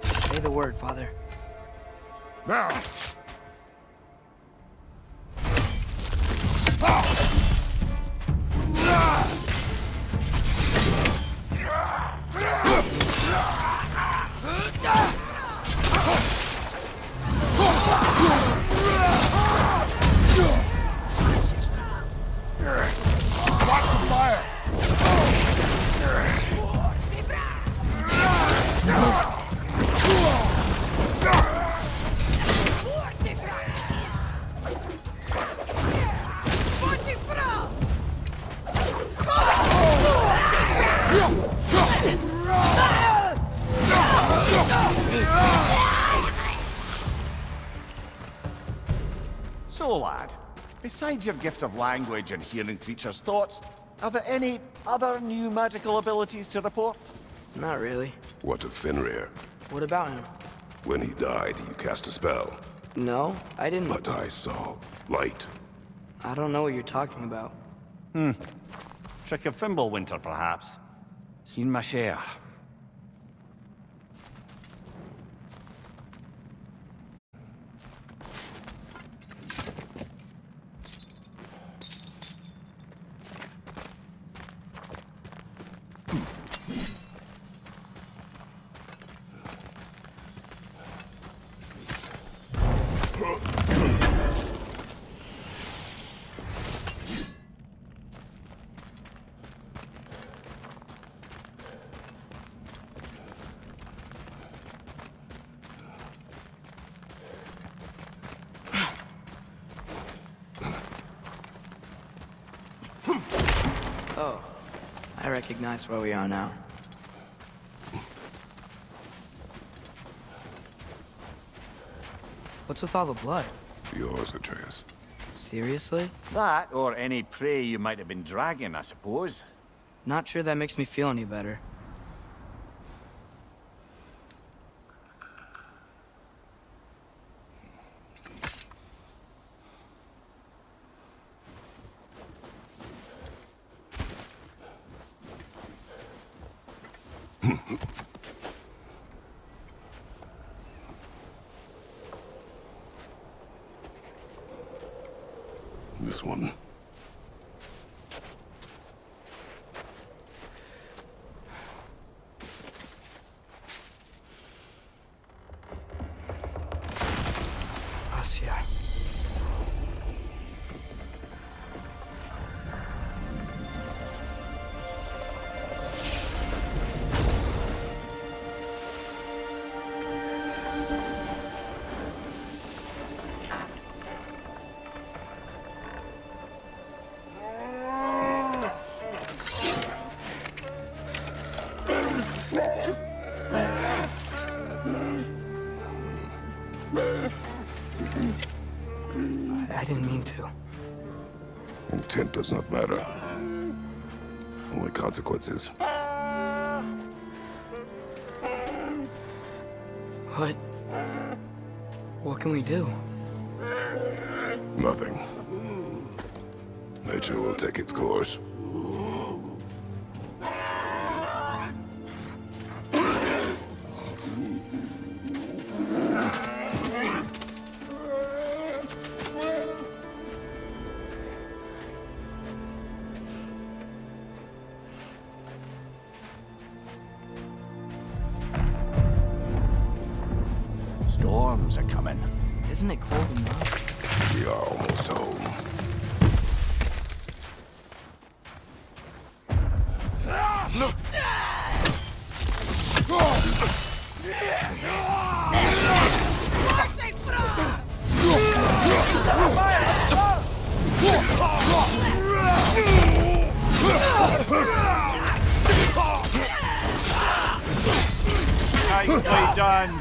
Say the word, Father. Now! Watch the fire! So, lad, besides your gift of language and hearing creatures' thoughts, are there any other new magical abilities to report? Not really. What of Fenrir? What about him? When he died, you cast a spell. No, I didn't. But I saw light. I don't know what you're talking about. Trick of Fimbulwinter, perhaps? Seen my share. Oh, I recognize where we are now. What's with all the blood? Yours, Atreus. Seriously? That, or any prey you might have been dragging, I suppose. Not sure that makes me feel any better. This one. Asya. I didn't mean to. Intent does not matter. Only consequences. What can we do? Nothing. Nature will take its course. Storms are coming. Isn't it cold enough? We are almost home. Nicely done.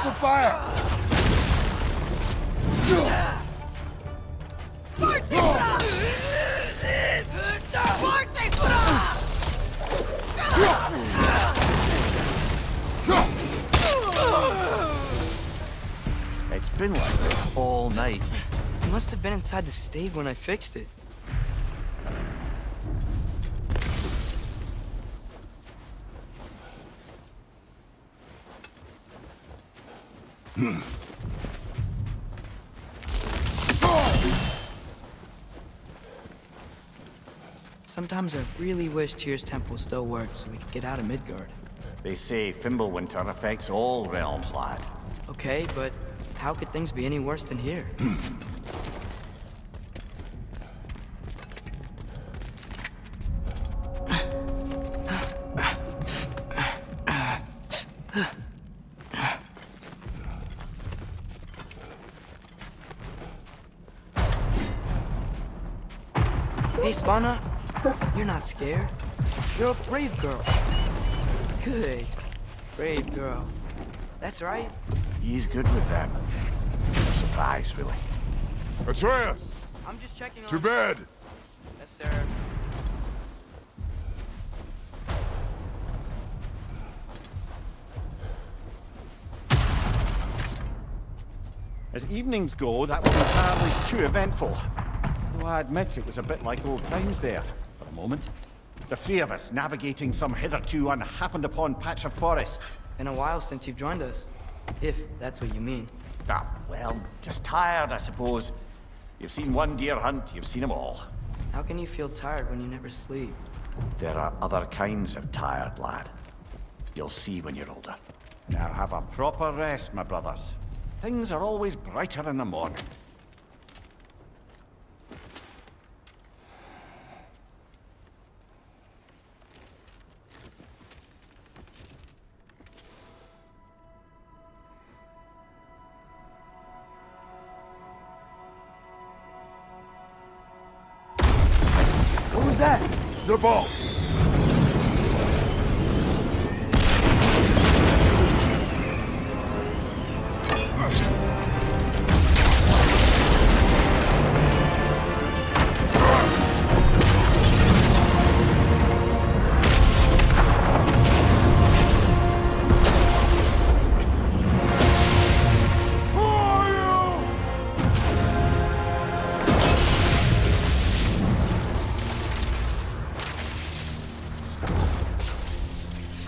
the fire! It's been like this all night. He must have been inside the stave when I fixed it. Sometimes I really wish Tyr's temple still worked so we could get out of Midgard. They say Fimbulwinter affects all realms, lad. Okay, but how could things be any worse than here? Hey, Svanna. You're not scared. You're a brave girl. Good. Brave girl. That's right. He's good with them. No surprise, really. Atreus! I'm just checking on... To bed! Yes, sir. As evenings go, that wasn't entirely too eventful. Though I admit it was a bit like old times there, for a moment. The three of us navigating some hitherto unhappened upon patch of forest. Been a while since you've joined us. If that's what you mean. Ah, well, just tired, I suppose. You've seen one deer hunt, you've seen them all. How can you feel tired when you never sleep? There are other kinds of tired, lad. You'll see when you're older. Now have a proper rest, my brothers. Things are always brighter in the morning. What was that? The ball!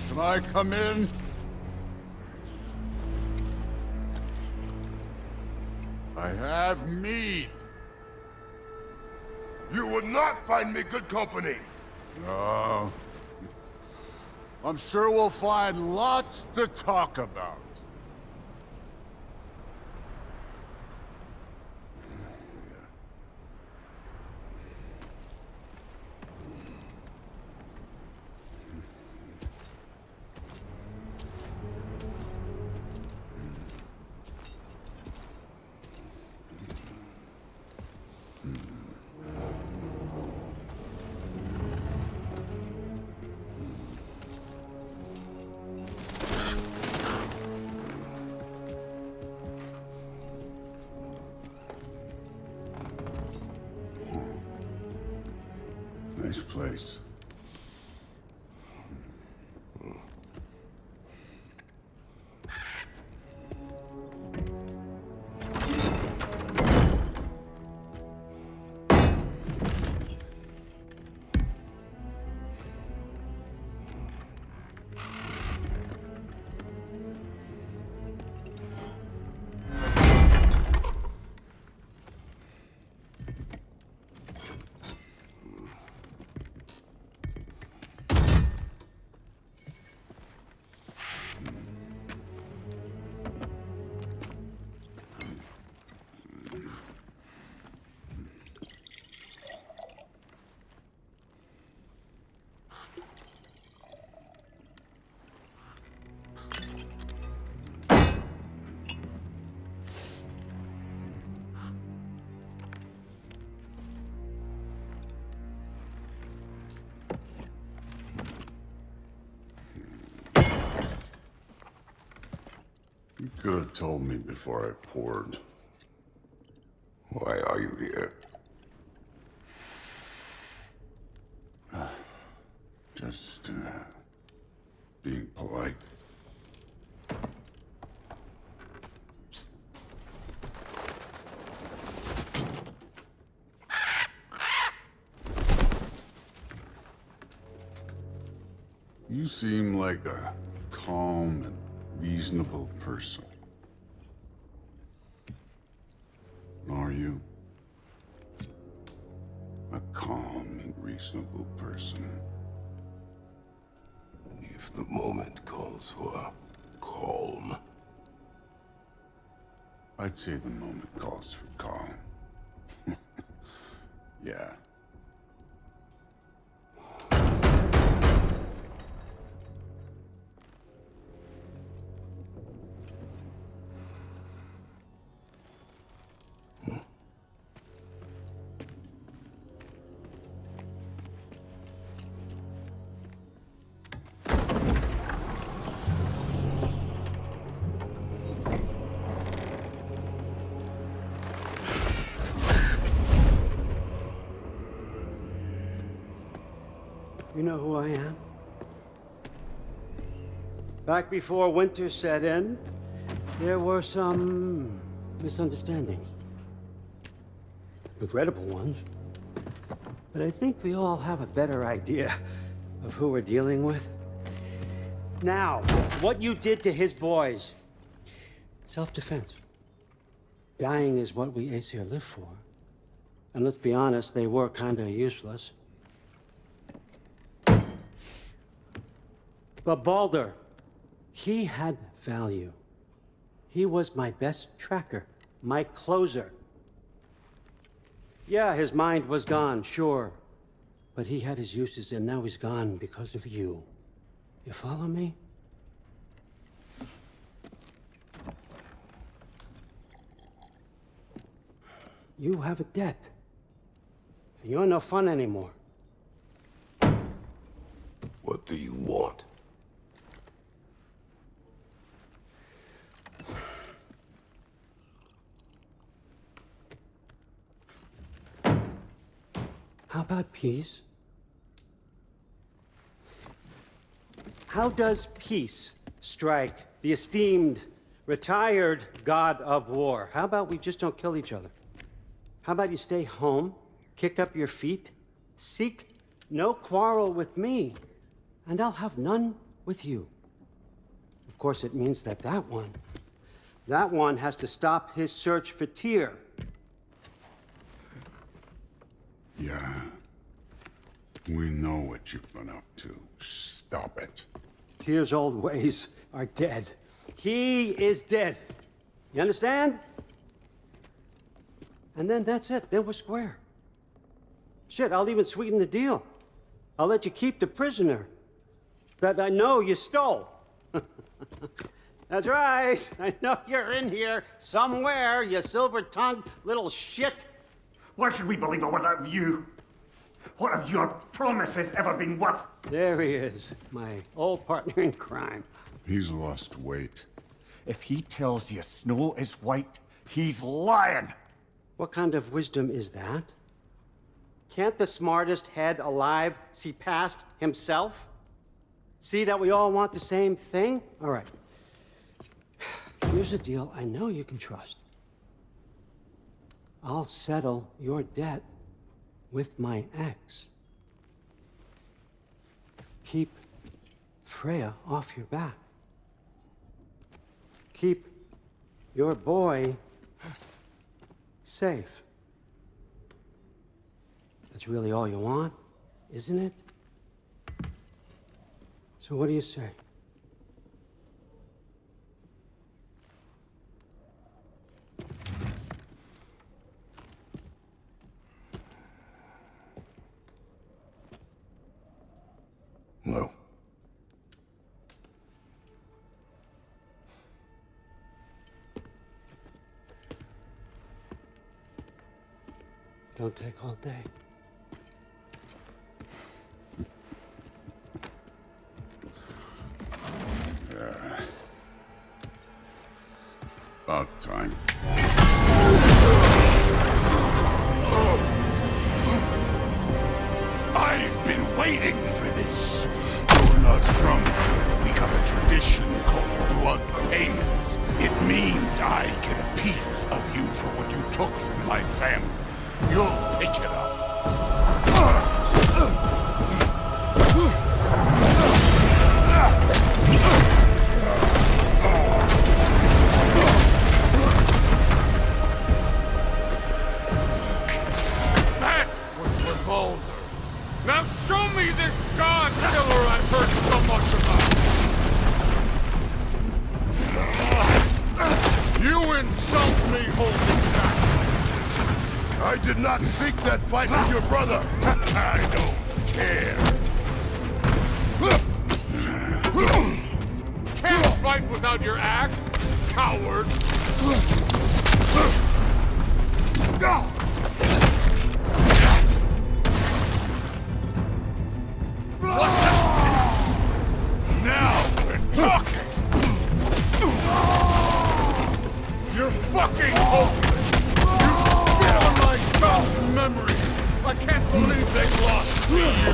Can I come in? I have mead. You would not find me good company. No. I'm sure we'll find lots to talk about. Nice place. could have told me before I poured. Why are you here? Just, being polite. You seem like a calm and reasonable person. Are you? A calm and reasonable person. If the moment calls for calm. I'd say the moment calls for calm. Yeah. You know who I am? Back before winter set in, there were some misunderstandings. Regrettable ones. But I think we all have a better idea of who we're dealing with. Now, what you did to his boys. Self-defense. Dying is what we Aesir live for. And let's be honest, they were kinda useless. But Baldur, he had value. He was my best tracker, my closer. Yeah, his mind was gone, sure. But he had his uses, and now he's gone because of you. You follow me? You have a debt. You're no fun anymore. What do you want? How about peace? How does peace strike the esteemed, retired god of war? How about we just don't kill each other? How about you stay home, kick up your feet, seek no quarrel with me, and I'll have none with you. Of course, it means that that one has to stop his search for Tyr. Yeah. We know what you've been up to. Stop it. Tyr's old ways are dead. He is dead. You understand? And then that's it. Then we're square. Shit, I'll even sweeten the deal. I'll let you keep the prisoner that I know you stole. That's right. I know you're in here somewhere, you silver-tongued little shit. Why should we believe a word out of you? What have your promises ever been worth? There he is, my old partner in crime. He's lost weight. If he tells you snow is white, he's lying. What kind of wisdom is that? Can't the smartest head alive see past himself? See that we all want the same thing? All right. Here's a deal I know you can trust. I'll settle your debt with my ex. Keep Freya off your back. Keep your boy safe. That's really all you want, isn't it? So what do you say? No. Don't take all day. About time. I've been waiting for this. You're not from here. We got a tradition called blood payments. It means I get a piece of you for what you took from my family. You'll pick it up. That was revolver. Now show me this god killer I've heard so much about. You insult me holding back. I did not seek that fight with your brother. I don't care. Can't fight without your axe, coward. Now we're talking. You're fucking hopeless. You spit on my son's memory. I can't believe they lost to you.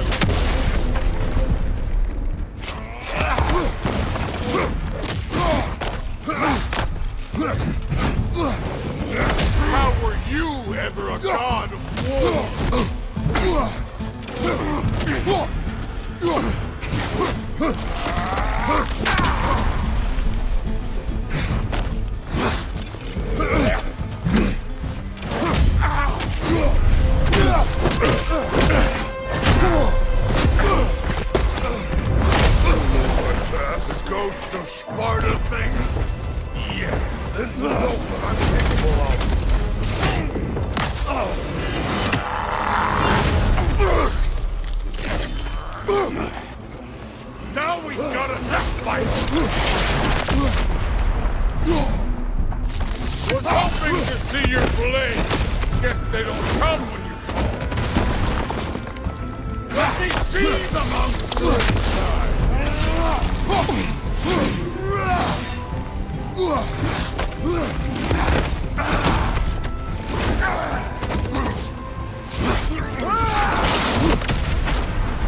How were you ever a god of war? This ghost of Sparta thing? Yeah. Then you know what I'm capable of. Now we gotta fight. Was hoping to see your blade. Guess they don't come when you call. Let me see the monster inside.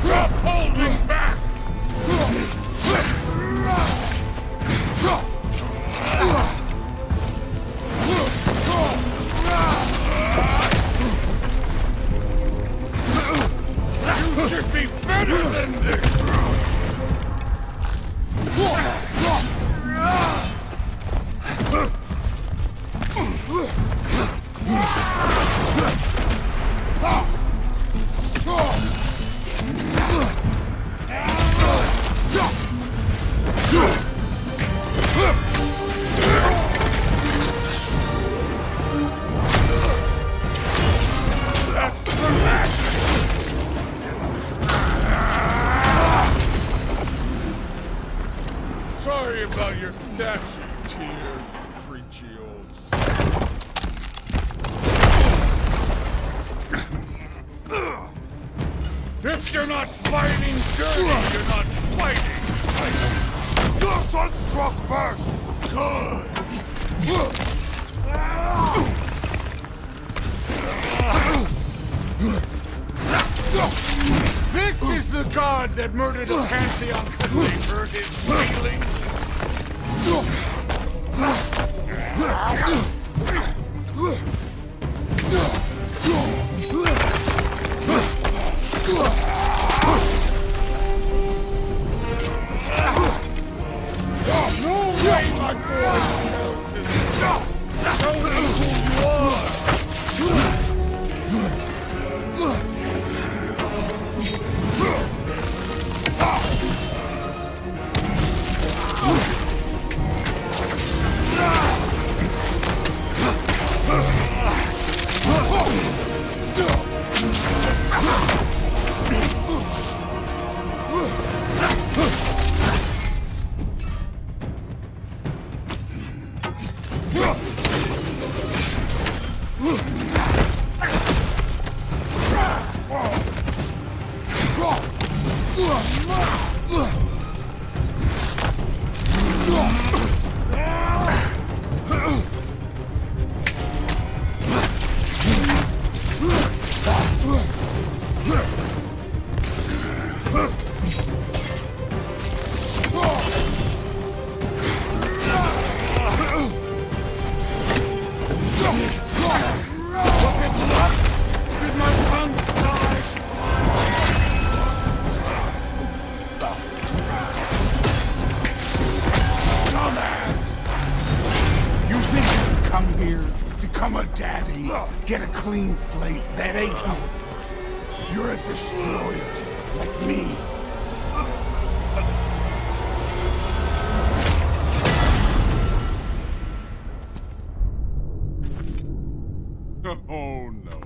Stop holding back! You should be better than this! Sorry about your statue, dear preachy old. If you're not fighting dirty, you're not fighting. Your son struck first. Good. This is the god that murdered a pantheon because they hurt his feelings. No way, my boy! Show me who you are! Dumbass! You think you come here, become a daddy, get a clean slate? That ain't you. You're a destroyer, like me. Oh no.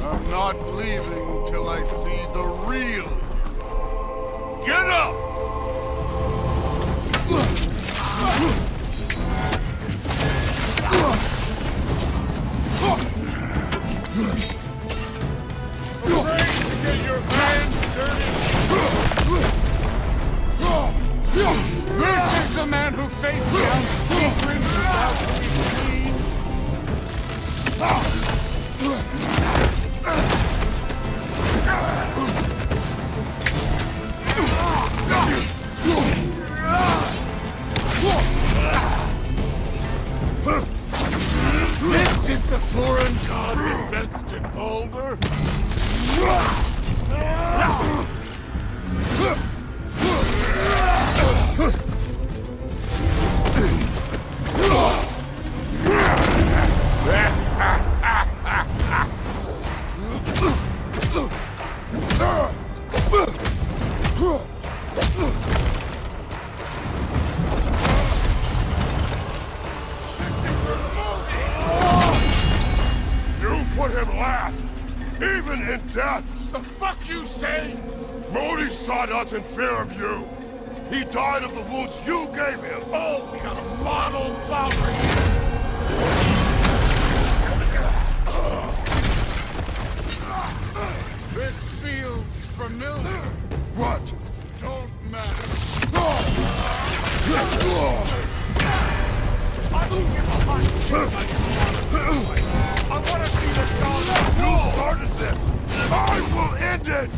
I'm not leaving till I see the real you. Get up! Afraid to get your hands dirty? This is the man who faced down secrets without being seen. This is the foreign god invested Boulder. You put him last, even in death. The fuck you say? Modi sought us in fear of you. He died of the wounds you gave him. Oh, we got a model father here. This feels familiar. What? Don't matter. I don't give a hot shit like you want to. I want to see the dog. You started this. I will end it.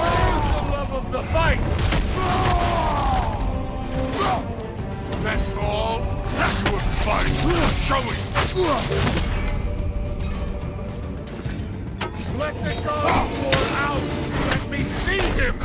Where's the love of the fight? That's all. That's what fight. Show me. Let the god pour out. Let me see him.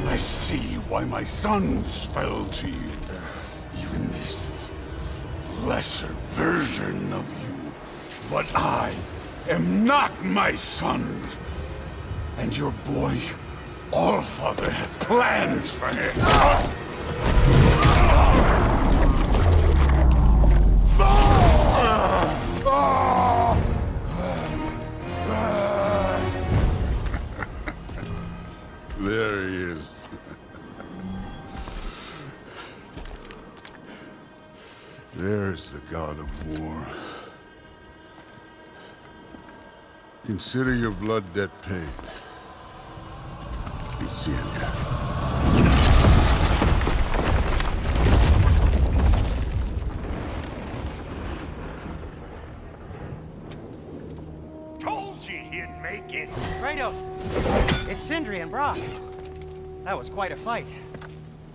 I see why my sons fell to you. Even this lesser version of you. But I am not my sons. And your boy, Allfather, has plans for him. There he is. There's the god of war. Consider your blood debt paid. Be seeing ya. Told you he'd make it. Kratos! It's Sindri and Brock. That was quite a fight.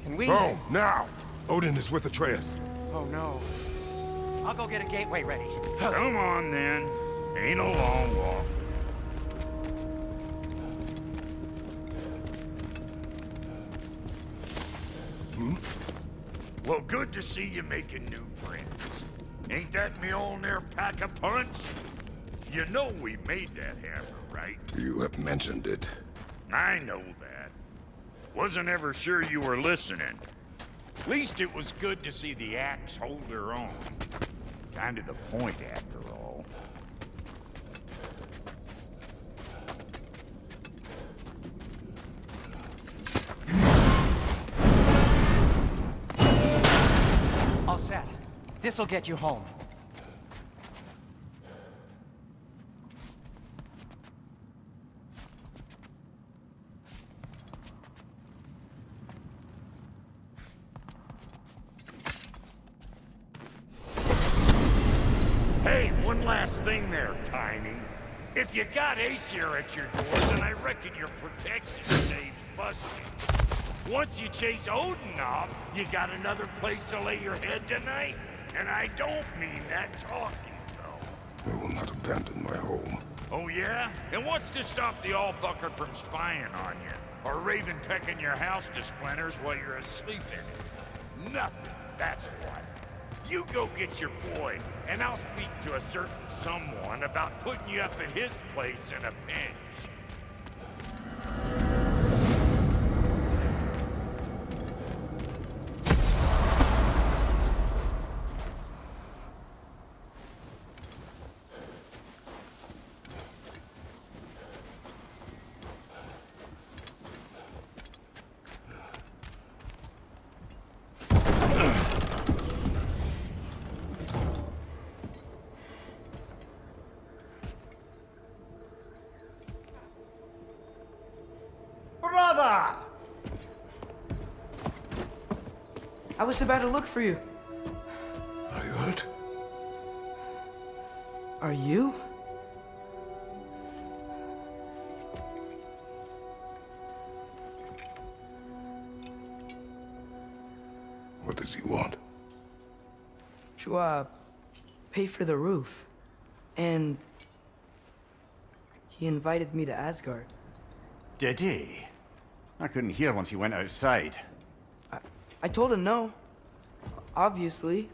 Can we... Oh, now! Odin is with Atreus. Oh, no. I'll go get a gateway ready. Come on, then. Ain't a long walk. Well, good to see you making new friends. Ain't that me old there pack a punch? You know we made that hammer, right? You have mentioned it. I know that. Wasn't ever sure you were listening. At least it was good to see the axe hold her own. Kind of the point, after all. All set. This'll get you home. Hey, one last thing there, Tiny. If you got Aesir at your door, then I reckon your protection stays busted. Once you chase Odin off, you got another place to lay your head tonight? And I don't mean that talking, though. I will not abandon my home. Oh, yeah? And what's to stop the all-bucker from spying on you? Or Raven pecking your house to splinters while you're asleep in it? Nothing, that's what. You go get your boy, and I'll speak to a certain someone about putting you up at his place in a pinch. I was about to look for you. Are you hurt? Are you? What does he want? To, pay for the roof. And he invited me to Asgard. Did he? I couldn't hear once he went outside. I told him no. Obviously.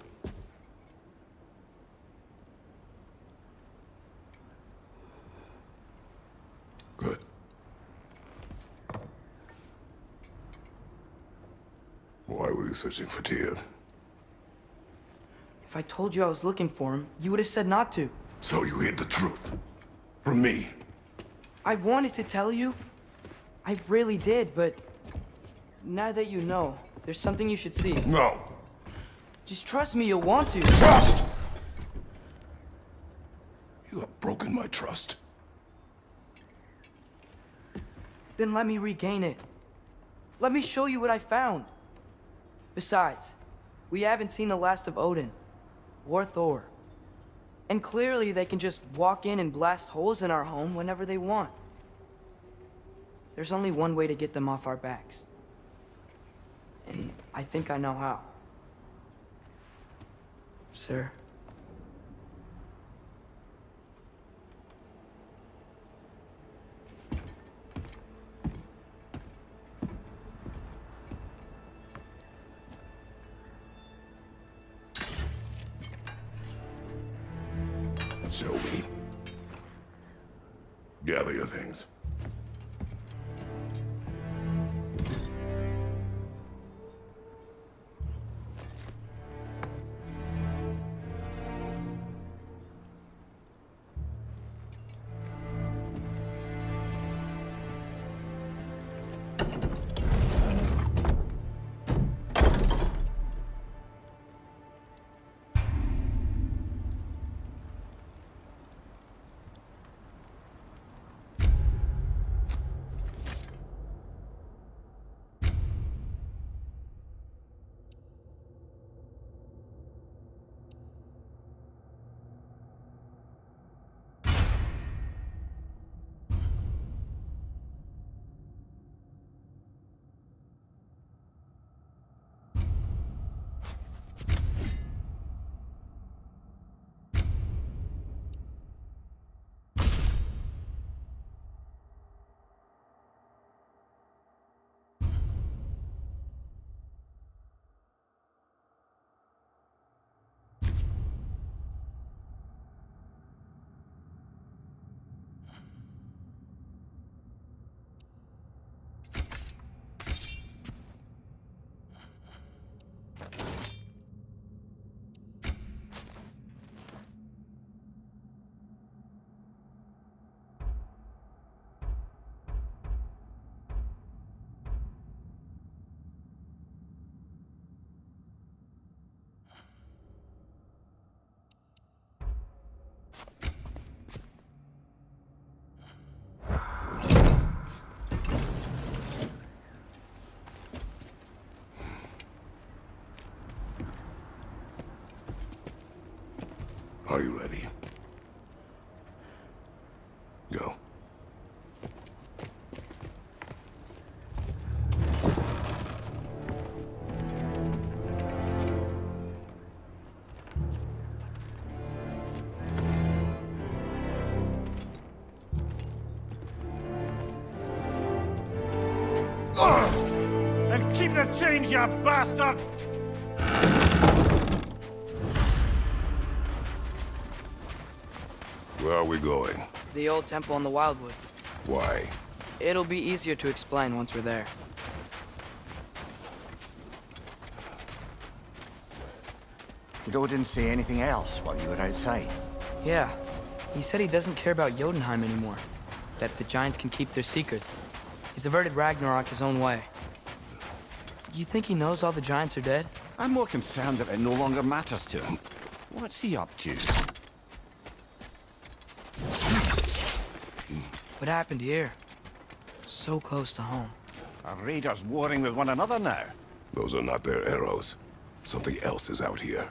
Good. Why were you searching for Tyr? If I told you I was looking for him, you would have said not to. So you hid the truth. From me. I wanted to tell you. I really did, but now that you know, there's something you should see. No. Just trust me, you'll want to. Trust! You have broken my trust. Then let me regain it. Let me show you what I found. Besides, we haven't seen the last of Odin. Or Thor. And clearly they can just walk in and blast holes in our home whenever they want. There's only one way to get them off our backs. And I think I know how. Sir. Show me. Gather your things. Are you ready? Go. And keep the change, you bastard! Where are we going? The old temple in the Wildwoods. Why? It'll be easier to explain once we're there. Did Odin say anything else while you were outside? Yeah. He said he doesn't care about Jotunheim anymore. That the giants can keep their secrets. He's averted Ragnarok his own way. You think he knows all the giants are dead? I'm more concerned that it no longer matters to him. What's he up to? What happened here? So close to home. Are raiders warring with one another now? Those are not their arrows. Something else is out here.